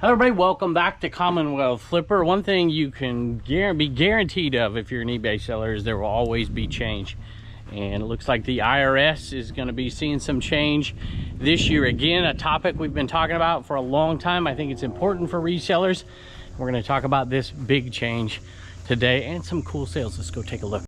Hello everybody, welcome back to Commonwealth Flipper. One thing you can be guaranteed of if you're an eBay seller is there will always be change. And it looks like the IRS is going to be seeing some change this year. Again, a topic we've been talking about for a long time. I think it's important for resellers. We're going to talk about this big change today and some cool sales. Let's go take a look.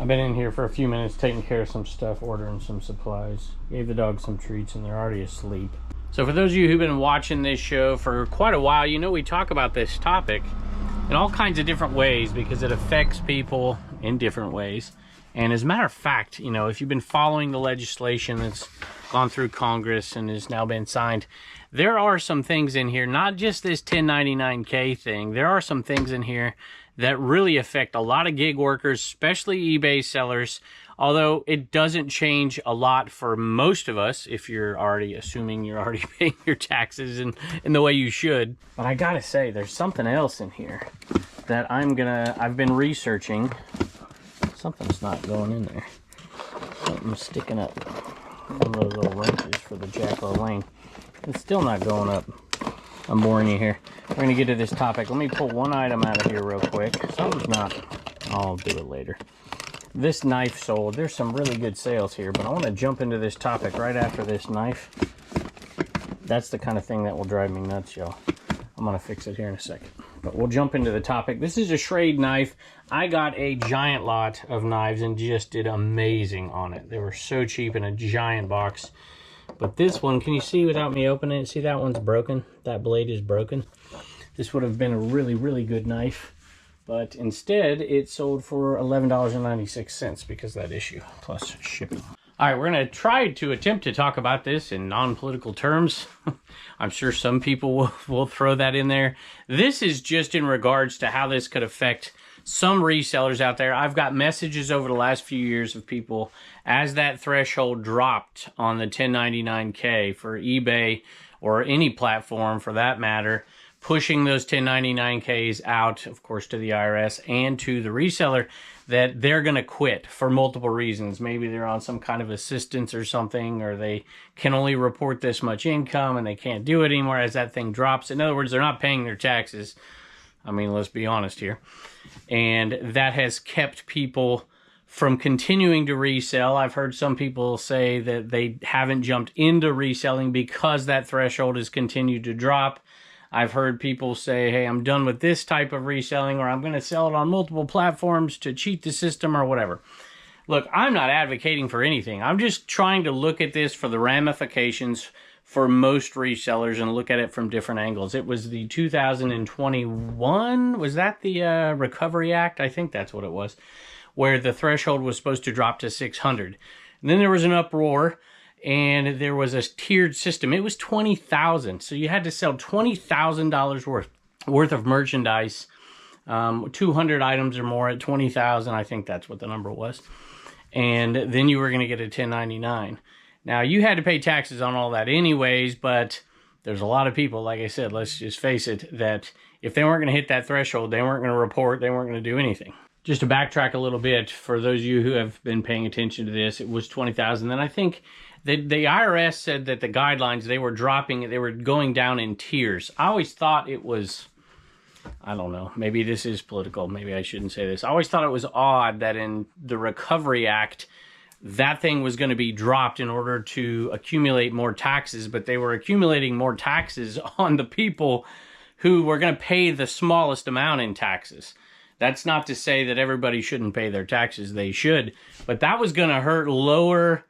I've been in here for a few minutes taking care of some stuff, ordering some supplies. Gave the dog some treats and they're already asleep. So for those of you who've been watching this show for quite a while, you know we talk about this topic in all kinds of different ways because it affects people in different ways. And as a matter of fact, you know, if you've been following the legislation that's gone through Congress and has now been signed, there are some things in here, not just this 1099K thing, there are some things in here that really affect a lot of gig workers, especially eBay sellers, although it doesn't change a lot for most of us if you're already assuming you're already paying your taxes in the way you should. But I gotta say, there's something else in here that I've been researching. Something's not going in there. Something's sticking up. One of those little wrenches for the Jack Lane. It's still not going up. I'm boring you here. We're going to get to this topic. Let me pull one item out of here real quick. Something's not. I'll do it later. This knife sold. There's some really good sales here, but I want to jump into this topic right after this knife. That's the kind of thing that will drive me nuts, y'all. I'm going to fix it here in a second. But we'll jump into the topic. This is a Schrade knife. I got a giant lot of knives and just did amazing on it. They were so cheap in a giant box. But this one, can you see without me opening it? See, that one's broken. That blade is broken. This would have been a really, really good knife. But instead, it sold for $11.96 because of that issue, plus shipping. All right, we're going to attempt to talk about this in non-political terms. I'm sure some people will throw that in there. This is just in regards to how this could affect some resellers out there. I've got messages over the last few years of people as that threshold dropped on the 1099K for eBay or any platform for that matter, pushing those 1099Ks out, of course, to the IRS and to the reseller, that they're going to quit for multiple reasons. Maybe they're on some kind of assistance or something, or they can only report this much income and they can't do it anymore as that thing drops. In other words, they're not paying their taxes. I mean, let's be honest here. And that has kept people from continuing to resell. I've heard some people say that they haven't jumped into reselling because that threshold has continued to drop. I've heard people say, hey, I'm done with this type of reselling, or I'm going to sell it on multiple platforms to cheat the system or whatever. Look, I'm not advocating for anything. I'm just trying to look at this for the ramifications for most resellers and look at it from different angles. It was the 2021, was that the Recovery Act? I think that's what it was, where the threshold was supposed to drop to 600. And then there was an uproar and there was a tiered system. It was $20,000. So you had to sell $20,000 worth of merchandise, 200 items or more at $20,000. I think that's what the number was. And then you were going to get a 1099. Now, you had to pay taxes on all that anyways, but there's a lot of people, like I said, let's just face it, that if they weren't going to hit that threshold, they weren't going to report, they weren't going to do anything. Just to backtrack a little bit, for those of you who have been paying attention to this, it was $20,000. Then I think the IRS said that the guidelines, they were going down in tiers. I always thought it was, I don't know, maybe this is political, maybe I shouldn't say this. I always thought it was odd that in the Recovery Act, that thing was going to be dropped in order to accumulate more taxes, but they were accumulating more taxes on the people who were going to pay the smallest amount in taxes. That's not to say that everybody shouldn't pay their taxes. They should. But that was going to hurt lower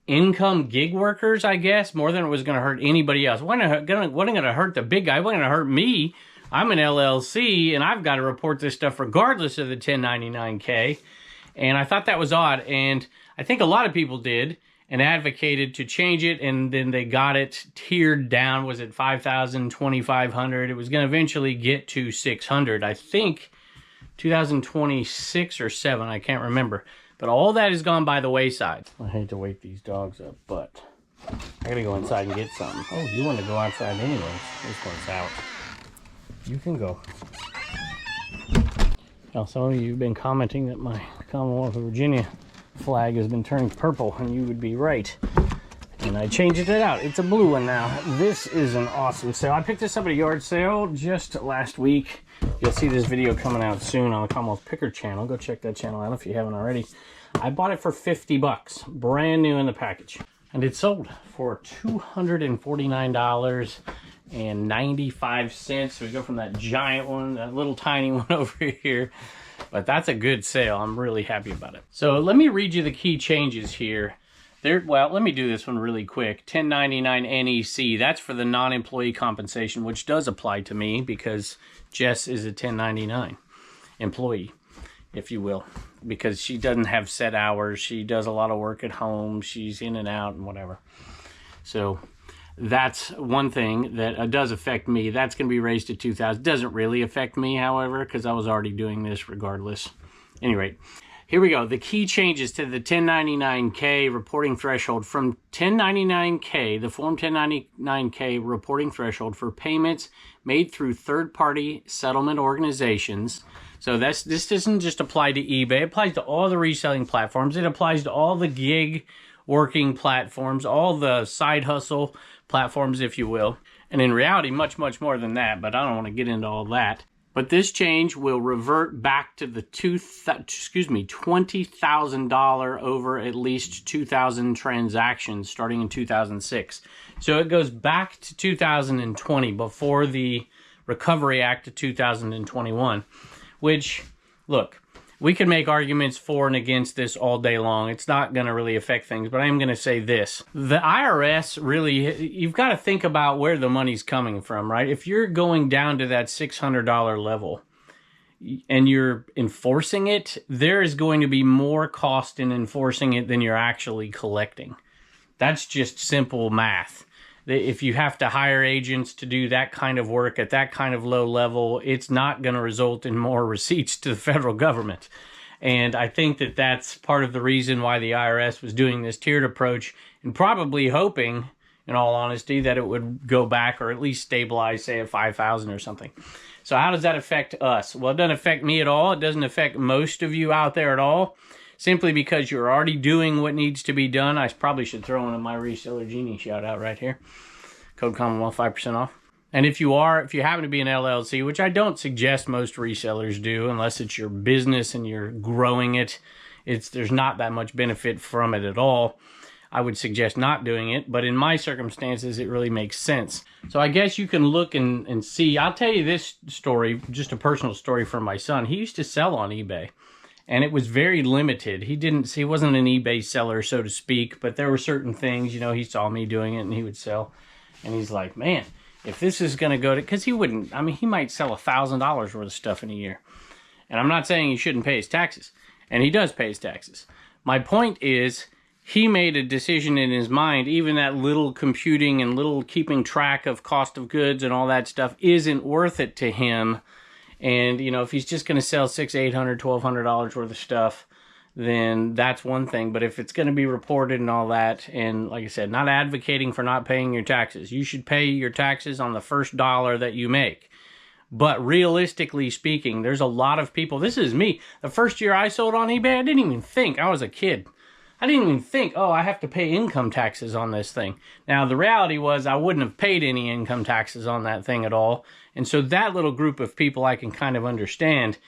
income gig workers, I guess, more than it was going to hurt anybody else. It wasn't going to hurt the big guy. It wasn't going to hurt me. I'm an LLC, and I've got to report this stuff regardless of the 1099K. And I thought that was odd. And I think a lot of people did and advocated to change it, and then they got it tiered down. Was it 5,000, 2,500? It was going to eventually get to 600. I think 2026 or 7, I can't remember. But all that has gone by the wayside. I hate to wake these dogs up, but I gotta go inside and get something. Oh, you want to go outside anyways. This one's out. You can go. Now, some of you have been commenting that my Commonwealth of Virginia flag has been turning purple, and you would be right. And I changed it out. It's a blue one now. This is an awesome sale. I picked this up at a yard sale just last week. You'll see this video coming out soon on the Commonwealth Picker channel. Go check that channel out if you haven't already. I bought it for 50 bucks, brand new in the package. And it sold for $249.95. So we go from that giant one, that little tiny one over here. But that's a good sale. I'm really happy about it. So let me read you the key changes here. Well, let me do this one really quick. 1099 NEC, that's for the non-employee compensation, which does apply to me because Jess is a 1099 employee, if you will, because she doesn't have set hours. She does a lot of work at home. She's in and out and whatever. So that's one thing that does affect me. That's going to be raised to $2,000. Doesn't really affect me, however, because I was already doing this regardless. Anyway, here we go. The key changes to the 1099K reporting threshold from 1099K, the Form 1099K reporting threshold for payments made through third-party settlement organizations. So this doesn't just apply to eBay. It applies to all the reselling platforms. It applies to all the gig working platforms, all the side hustle platforms, if you will. And in reality, much, much more than that, but I don't want to get into all that. But this change will revert back to the $20,000 over at least 2,000 transactions starting in 2006. So it goes back to 2020 before the Recovery Act of 2021, which, look, we can make arguments for and against this all day long. It's not going to really affect things, but I am going to say this. The IRS really, you've got to think about where the money's coming from, right? If you're going down to that $600 level and you're enforcing it, there is going to be more cost in enforcing it than you're actually collecting. That's just simple math. If you have to hire agents to do that kind of work at that kind of low level, it's not going to result in more receipts to the federal government. And I think that that's part of the reason why the IRS was doing this tiered approach and probably hoping, in all honesty, that it would go back or at least stabilize, say, at 5,000 or something. So how does that affect us? Well, it doesn't affect me at all. It doesn't affect most of you out there at all, simply because you're already doing what needs to be done. I probably should throw in my Reseller Genie shout out right here. Code Commonwealth, 5% off. And if you happen to be an LLC, which I don't suggest most resellers do, unless it's your business and you're growing it, there's not that much benefit from it at all. I would suggest not doing it, but in my circumstances, it really makes sense. So I guess you can look and see. I'll tell you this story, just a personal story from my son. He used to sell on eBay, and it was very limited. He wasn't an eBay seller, so to speak, but there were certain things, he saw me doing it and he would sell. And he's like, man, if this is going to go to, because he might sell $1,000 worth of stuff in a year. And I'm not saying he shouldn't pay his taxes. And he does pay his taxes. My point is, he made a decision in his mind, even that little computing and little keeping track of cost of goods and all that stuff isn't worth it to him. And, if he's just going to sell $600, $800, $1,200 worth of stuff, then that's one thing. But if it's going to be reported and all that, and like I said, not advocating for not paying your taxes. You should pay your taxes on the first dollar that you make. But realistically speaking, there's a lot of people. This is me. The first year I sold on eBay, I didn't even think. I was a kid. I didn't even think, I have to pay income taxes on this thing. Now, the reality was I wouldn't have paid any income taxes on that thing at all. And so that little group of people I can kind of understand,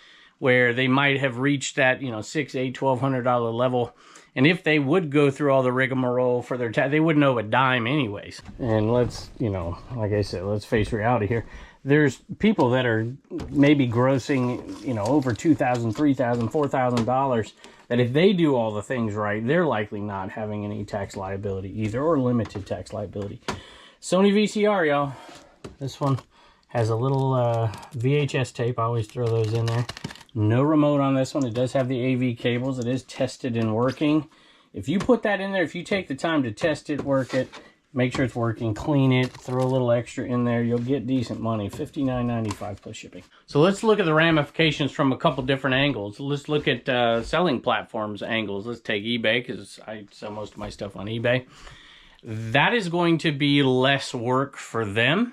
where they might have reached that, $600, $800, $1,200 level. And if they would go through all the rigmarole for their tax, they wouldn't owe a dime anyways. And let's, like I said, let's face reality here. There's people that are maybe grossing, over $2,000, $3,000, $4,000 that if they do all the things right, they're likely not having any tax liability either, or limited tax liability. Sony VCR, y'all. This one has a little VHS tape. I always throw those in there. No remote on this one. It does have the AV cables. It is tested and working. If you put that in there, if you take the time to test it, work it, make sure it's working, clean it, throw a little extra in there, you'll get decent money. $59.95 plus shipping. So let's look at the ramifications from a couple different angles. Let's look at selling platforms angles. Let's take eBay, because I sell most of my stuff on eBay. That is going to be less work for them.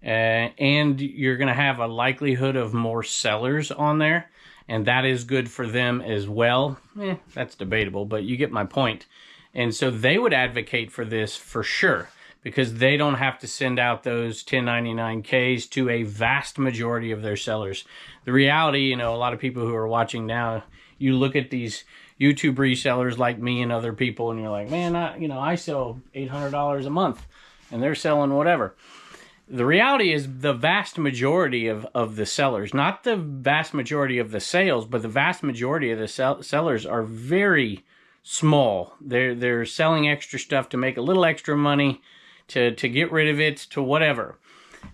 And you're going to have a likelihood of more sellers on there. and that is good for them as well. That's debatable, but you get my point. And so they would advocate for this for sure, because they don't have to send out those 1099Ks to a vast majority of their sellers. The reality, a lot of people who are watching now, you look at these YouTube resellers like me and other people, and you're like, man, I sell $800 a month, and they're selling whatever. The reality is the vast majority of the sellers, not the vast majority of the sales, but the vast majority of the sellers are very small. They're selling extra stuff to make a little extra money, to get rid of it, to whatever.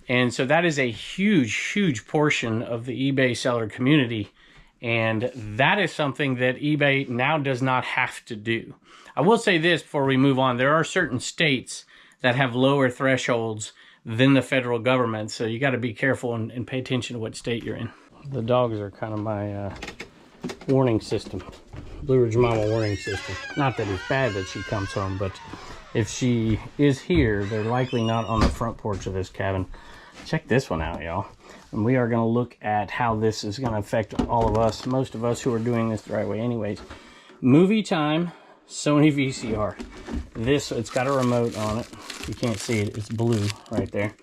And so that is a huge portion of the eBay seller community. And that is something that eBay now does not have to do. I will say this before we move on. There are certain states that have lower thresholds than the federal government. So you got to be careful and pay attention to what state you're in. The dogs are kind of my warning system. Blue Ridge Mama warning system. Not that it's bad that she comes home, but if she is here, they're likely not on the front porch of this cabin. Check this one out, y'all. And we are going to look at how this is going to affect all of us, most of us who are doing this the right way anyways. Movie Time Sony VCR. It's got a remote on it. You can't see it. It's blue right there.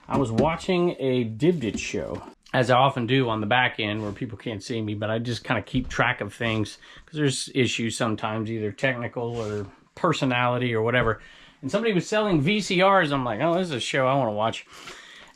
I was watching a Dibdit show, as I often do on the back end where people can't see me, but I just kind of keep track of things because there's issues sometimes, either technical or personality or whatever. And somebody was selling VCRs. I'm like, oh, this is a show I want to watch.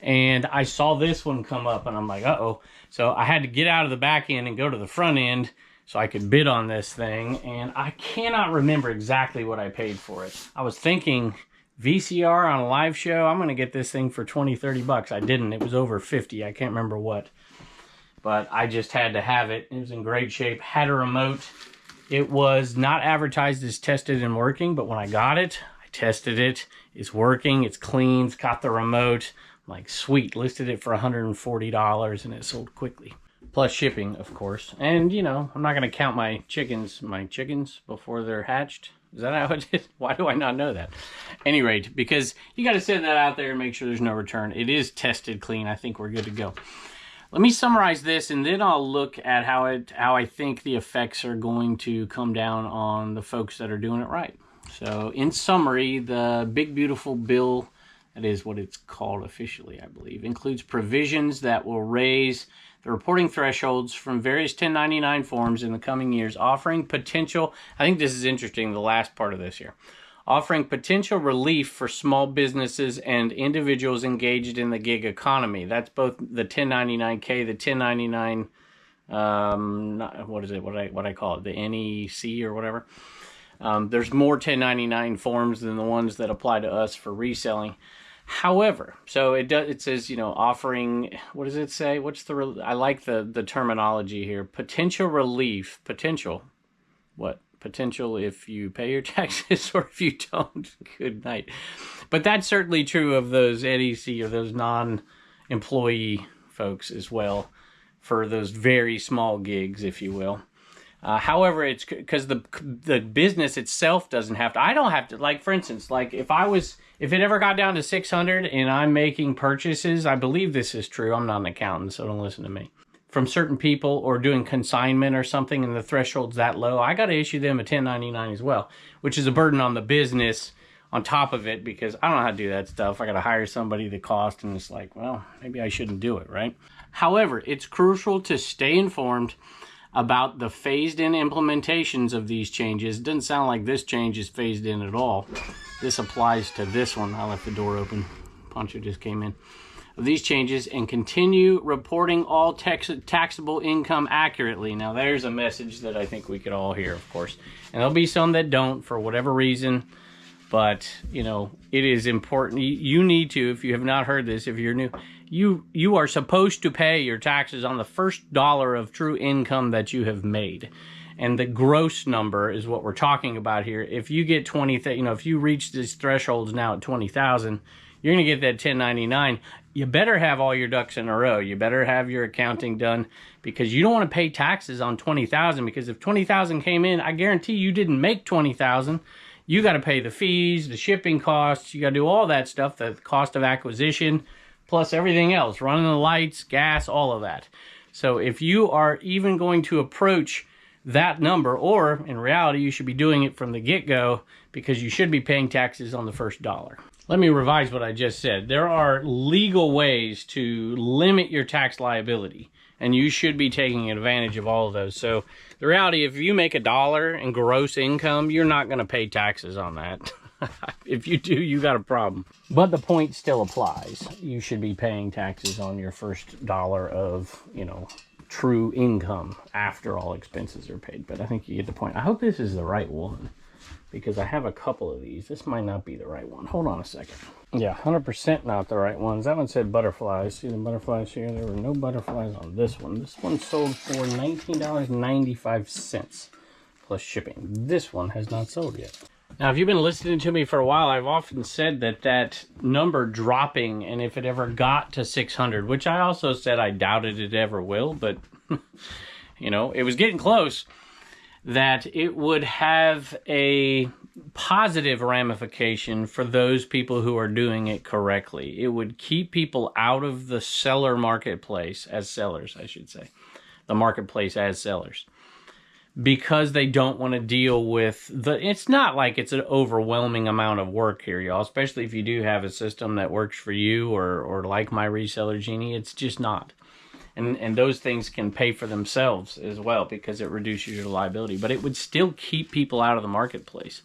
And I saw this one come up, and I'm like, uh-oh. So I had to get out of the back end and go to the front end so I could bid on this thing. And I cannot remember exactly what I paid for it. I was thinking VCR on a live show, I'm going to get this thing for 20, 30 bucks. I didn't. It was over 50. I can't remember what. But I just had to have it. It was in great shape. Had a remote. It was not advertised as tested and working, but when I got it, I tested it. It's working. It's clean. It's got the remote. I'm like, sweet. Listed it for $140, and it sold quickly. Plus shipping, of course. And, I'm not going to count my chickens before they're hatched. Is that how it is? Why do I not know that? Any rate, because you got to send that out there and make sure there's no return. It is tested clean. I think we're good to go. Let me summarize this, and then I'll look at how I think the effects are going to come down on the folks that are doing it right. So, in summary, the Big Beautiful Bill, that is what it's called officially, I believe, includes provisions that will raise the reporting thresholds from various 1099 forms in the coming years, offering potential, I think this is interesting, the last part of this here, offering potential relief for small businesses and individuals engaged in the gig economy. That's both the 1099K, the 1099, what I call it, the NEC or whatever. There's more 1099 forms than the ones that apply to us for reselling. However, so it says, offering, what does it say? I like the terminology here. Potential relief, potential if you pay your taxes or if you don't, good night. But that's certainly true of those NEC or those non-employee folks as well, for those very small gigs, if you will. However, it's because the business itself doesn't have to. I don't have to. Like, for instance, like if it ever got down to 600 and I'm making purchases, I believe this is true. I'm not an accountant, so don't listen to me. From certain people or doing consignment or something, and the threshold's that low, I got to issue them a 1099 as well, which is a burden on the business on top of it, because I don't know how to do that stuff. I got to hire somebody, the cost, and it's like, well, maybe I shouldn't do it, right? However, it's crucial to stay informed about the phased-in implementations of these changes. It doesn't sound like this change is phased in at all. This applies to this one. I left the door open. Poncho just came in. Of these changes, and continue reporting all taxable income accurately. Now, there's a message that I think we could all hear, of course. And there'll be some that don't for whatever reason. But, it is important. You need to, if you have not heard this, if you're new, you are supposed to pay your taxes on the first dollar of true income that you have made. And the gross number is what we're talking about here. If you get if you reach these thresholds now at 20,000, you're going to get that 1099. You better have all your ducks in a row. You better have your accounting done, because you don't want to pay taxes on 20,000, because if 20,000 came in, I guarantee you didn't make 20,000. You got to pay the fees, the shipping costs. You got to do all that stuff, the cost of acquisition, plus everything else, running the lights, gas, all of that. So if you are even going to approach that number, or in reality, you should be doing it from the get-go because you should be paying taxes on the first dollar. Let me revise what I just said. There are legal ways to limit your tax liability, and you should be taking advantage of all of those. So the reality, if you make $1 in gross income, you're not going to pay taxes on that. If you do, you got a problem. But the point still applies. You should be paying taxes on your first dollar of, you know, true income after all expenses are paid. But I think you get the point. I hope this is the right one, because I have a couple of these. This might not be the right one. Hold on a second. Yeah, 100% not the right ones. That one said butterflies. See the butterflies here? There were no butterflies on this one. This one sold for $19.95 plus shipping. This one has not sold yet. Now, if you've been listening to me for a while, I've often said that that number dropping, and if it ever got to 600, which I also said I doubted it ever will, but, you know, it was getting close, that it would have a positive ramification for those people who are doing it correctly. It would keep people out of the seller marketplace, as sellers, I should say, the marketplace as sellers, because they don't want to deal with it's not like it's an overwhelming amount of work here, y'all, especially if you do have a system that works for you or like my Reseller Genie. It's just not. And those things can pay for themselves as well because it reduces your liability. But it would still keep people out of the marketplace.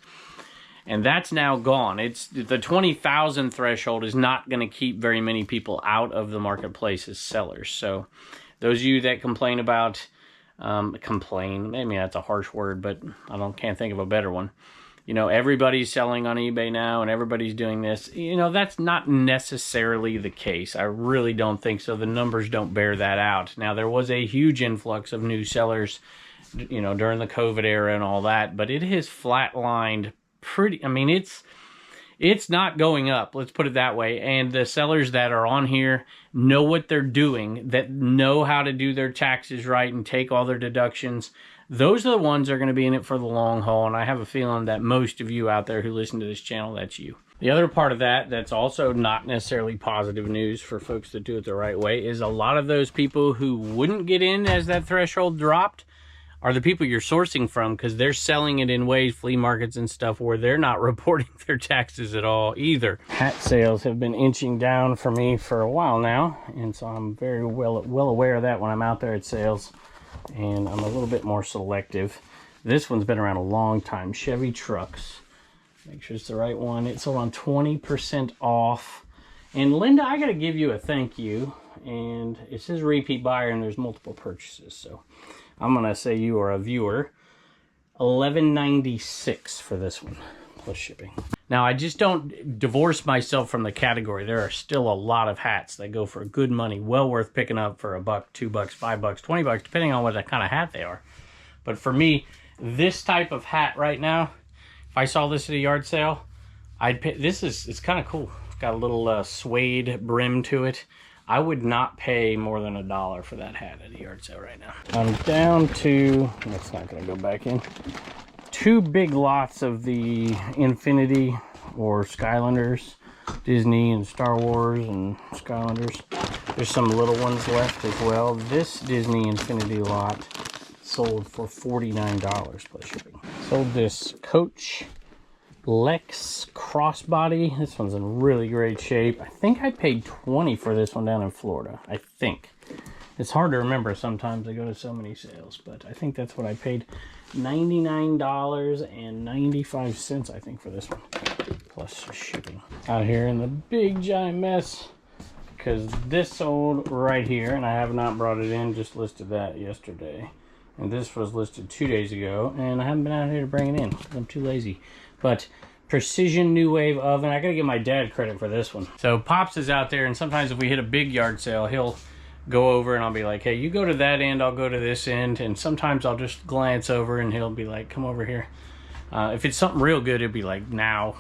And that's now gone. It's the 20,000 threshold is not going to keep very many people out of the marketplace as sellers. So those of you that complain about, maybe that's a harsh word, but I can't think of a better one. You know, everybody's selling on eBay now and everybody's doing this. You know, that's not necessarily the case. I really don't think so. The numbers don't bear that out. Now, there was a huge influx of new sellers, you know, during the COVID era and all that, but it has flatlined pretty. I mean, it's not going up, let's put it that way. And the sellers that are on here know what they're doing, that know how to do their taxes right and take all their deductions. Those are the ones that are going to be in it for the long haul, and I have a feeling that most of you out there who listen to this channel, that's you. The other part of that that's also not necessarily positive news for folks that do it the right way is a lot of those people who wouldn't get in as that threshold dropped are the people you're sourcing from, because they're selling it in ways, flea markets and stuff, where they're not reporting their taxes at all either. Hat sales have been inching down for me for a while now, and so I'm very well aware of that when I'm out there at sales. And I'm a little bit more selective. This one's been around a long time. Chevy trucks. Make sure it's the right one. It's sold on 20% off. And Linda, I got to give you a thank you. And it says repeat buyer and there's multiple purchases. So I'm going to say you are a viewer. $11.96 for this one plus shipping. Now, I just don't divorce myself from the category. There are still a lot of hats that go for good money, well worth picking up for $1, $2, $5, $20, depending on what kind of hat they are. But for me, this type of hat right now, if I saw this at a yard sale, I'd pay. It's kind of cool. It's got a little suede brim to it. I would not pay more than $1 for that hat at a yard sale right now. I'm down to, that's not going to go back in, 2 big lots of the Infinity or Skylanders, Disney and Star Wars and Skylanders. There's some little ones left as well. This Disney Infinity lot sold for $49 plus shipping. Sold this Coach Lex crossbody. This one's in really great shape. I think I paid $20 for this one down in Florida. I think. It's hard to remember sometimes. I go to so many sales, but I think that's what I paid. $99.95, I think, for this one, plus shipping. Out here in the big giant mess, because this sold right here, and I have not brought it in, just listed that yesterday. And this was listed 2 days ago, and I haven't been out here to bring it in. I'm too lazy. But Precision New Wave Oven, I gotta give my dad credit for this one. So Pops is out there, and sometimes if we hit a big yard sale, he'll go over and I'll be like, hey, you go to that end, I'll go to this end. And sometimes I'll just glance over and he'll be like, come over here. If it's something real good, it'll be like, now.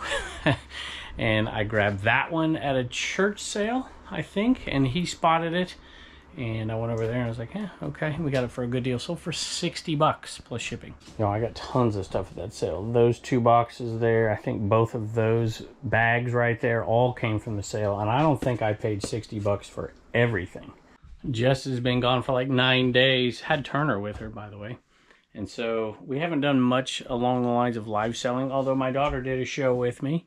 And I grabbed that one at a church sale, I think, and he spotted it. And I went over there and I was like, yeah, okay, we got it for a good deal. Sold for $60 plus shipping. You know, I got tons of stuff at that sale. Those 2 boxes there, I think both of those bags right there all came from the sale. And I don't think I paid $60 for everything. Jess has been gone for like 9 days. Had Turner with her, by the way. And so we haven't done much along the lines of live selling, although my daughter did a show with me.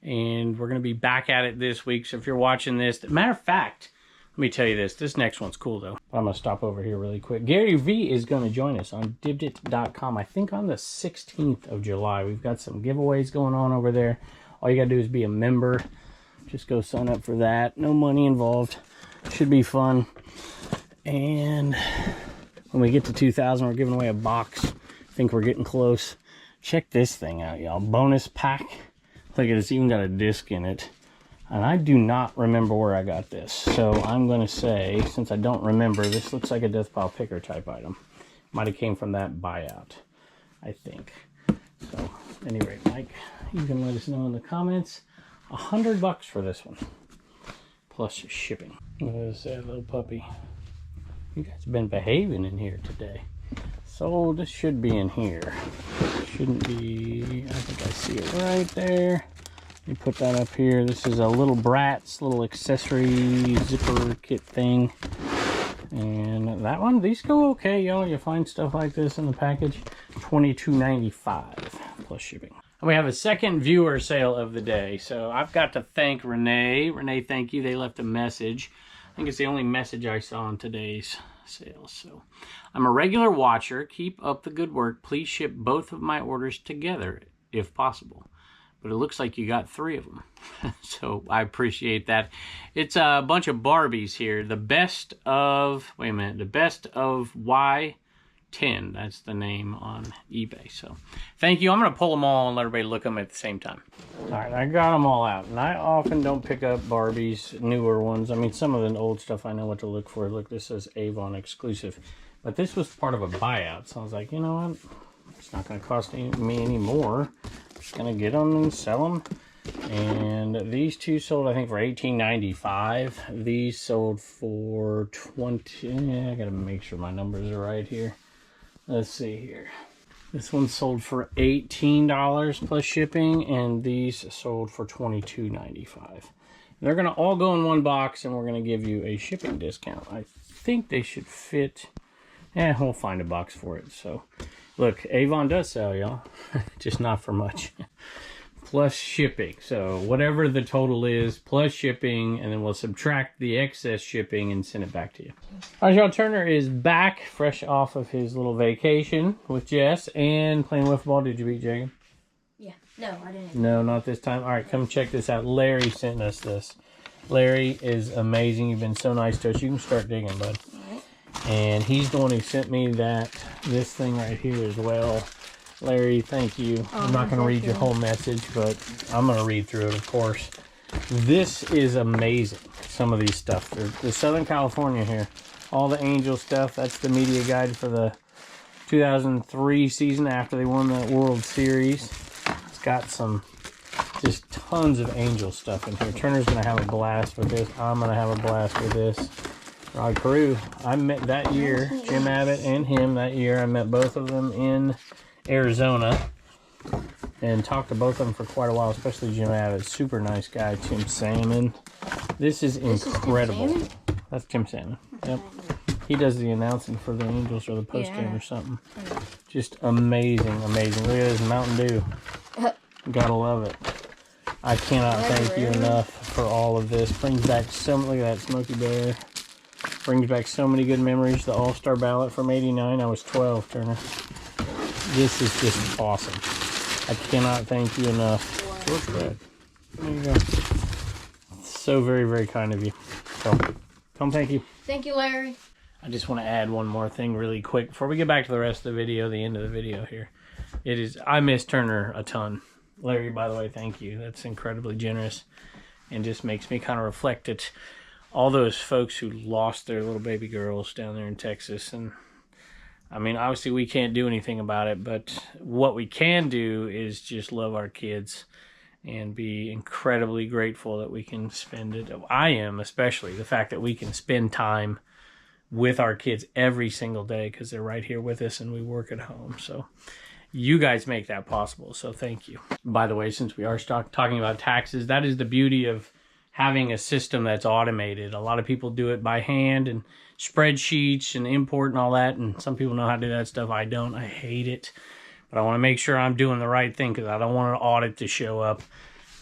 And we're going to be back at it this week. So if you're watching this, matter of fact, let me tell you this. This next one's cool, though. I'm going to stop over here really quick. Gary V is going to join us on dibdit.com, I think on the 16th of July. We've got some giveaways going on over there. All you got to do is be a member. Just go sign up for that. No money involved. Should be fun. And when we get to 2,000, we're giving away a box. I think we're getting close. Check this thing out, y'all. Bonus pack. Look at it. It's even got a disc in it. And I do not remember where I got this. So I'm going to say, since I don't remember, this looks like a death pile picker type item. Might have came from that buyout, I think. So, at any rate, Mike, you can let us know in the comments. $100 for this one. Plus shipping. Look at this sad little puppy. You guys have been behaving in here today. So this should be in here. Shouldn't be. I think I see it right there. Let me put that up here. This is a little Bratz little accessory zipper kit thing. And that one, these go okay, y'all. You find stuff like this in the package. $22.95 plus shipping. And we have a second viewer sale of the day. So I've got to thank Renee. Renee, thank you. They left a message. I think it's the only message I saw in today's sales. So I'm a regular watcher. Keep up the good work. Please ship both of my orders together if possible. But it looks like you got 3 of them. So I appreciate that. It's a bunch of Barbies here. The best of, wait a minute, the best of Y10. That's the name on eBay. So thank you. I'm going to pull them all and let everybody look at them at the same time. All right, I got them all out. And I often don't pick up Barbies, newer ones. I mean, some of the old stuff I know what to look for. Look, this says Avon exclusive. But this was part of a buyout. So I was like, you know what? It's not going to cost me any more. Just going to get them and sell them. And these two sold, I think, for $18.95. These sold for $20. I got to make sure my numbers are right here. Let's see here. This one sold for $18 plus shipping, and these sold for $22.95. They're going to all go in one box, and we're going to give you a shipping discount. I think they should fit. We'll find a box for it. So, look, Avon does sell, y'all. Just not for much. Plus shipping. So, whatever the total is, plus shipping, and then we'll subtract the excess shipping and send it back to you. All right, y'all. Turner is back, fresh off of his little vacation with Jess and playing wiffle ball. Did you beat Jacob? Yeah. No, I didn't. No, not this time. All right, come check this out. Larry sent us this. Larry is amazing. You've been so nice to us. You can start digging, bud. All right. And he's the one who sent me this thing right here as well. Larry, thank you. I'm not going to read your whole message, but I'm going to read through it, of course. This is amazing, some of these stuff. The Southern California here. All the Angel stuff. That's the media guide for the 2003 season after they won the World Series. It's got some, just tons of Angel stuff in here. Turner's going to have a blast with this. I'm going to have a blast with this. Rod Carew, I met that year, Jim Abbott and him that year. I met both of them in Arizona and talked to both of them for quite a while, especially Jim Abbott. Super nice guy. Tim Salmon. This is incredible. That's Tim Salmon. Yep. He does the announcing for the Angels or the post game or something. Just amazing, amazing. Look at this Mountain Dew. Gotta love it. I cannot thank you enough for all of this. Brings back so many, look at that Smokey Bear. Brings back so many good memories. The All-Star ballot from '89. I was 12, Turner. This is just awesome. I cannot thank you enough. There you go. So very, very kind of you. So, come thank you. Thank you, Larry. I just want to add one more thing really quick before we get back to the rest of the video, the end of the video here. I miss Turner a ton. Larry, by the way, thank you. That's incredibly generous and just makes me kind of reflect at all those folks who lost their little baby girls down there in Texas. And I mean, obviously we can't do anything about it, but what we can do is just love our kids and be incredibly grateful that we can spend it. I am, especially the fact that we can spend time with our kids every single day because they're right here with us and we work at home. So you guys make that possible. So thank you. By the way, since we are talking about taxes, that is the beauty of having a system that's automated. A lot of people do it by hand, and spreadsheets and import and all that. And some people know how to do that stuff. I don't. I hate it. But I want to make sure I'm doing the right thing because I don't want an audit to show up.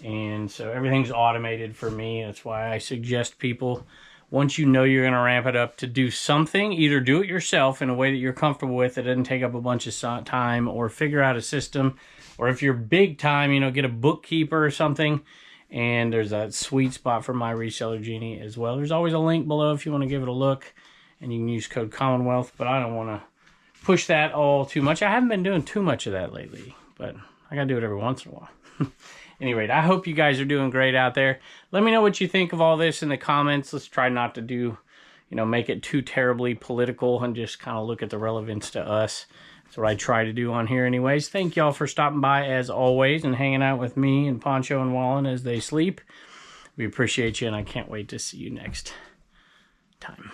And so everything's automated for me. That's why I suggest people, once you know you're going to ramp it up, to do something, either do it yourself in a way that you're comfortable with, that doesn't take up a bunch of time, or figure out a system. Or if you're big time, you know, get a bookkeeper or something. And there's that sweet spot for my Reseller Genie as well. There's always a link below if you want to give it a look. And you can use code Commonwealth, but I don't want to push that all too much. I haven't been doing too much of that lately, but I got to do it every once in a while. Anyway, I hope you guys are doing great out there. Let me know what you think of all this in the comments. Let's try not to do, you know, make it too terribly political and just kind of look at the relevance to us. That's what I try to do on here anyways. Thank y'all for stopping by as always and hanging out with me and Poncho and Wallen as they sleep. We appreciate you, and I can't wait to see you next time.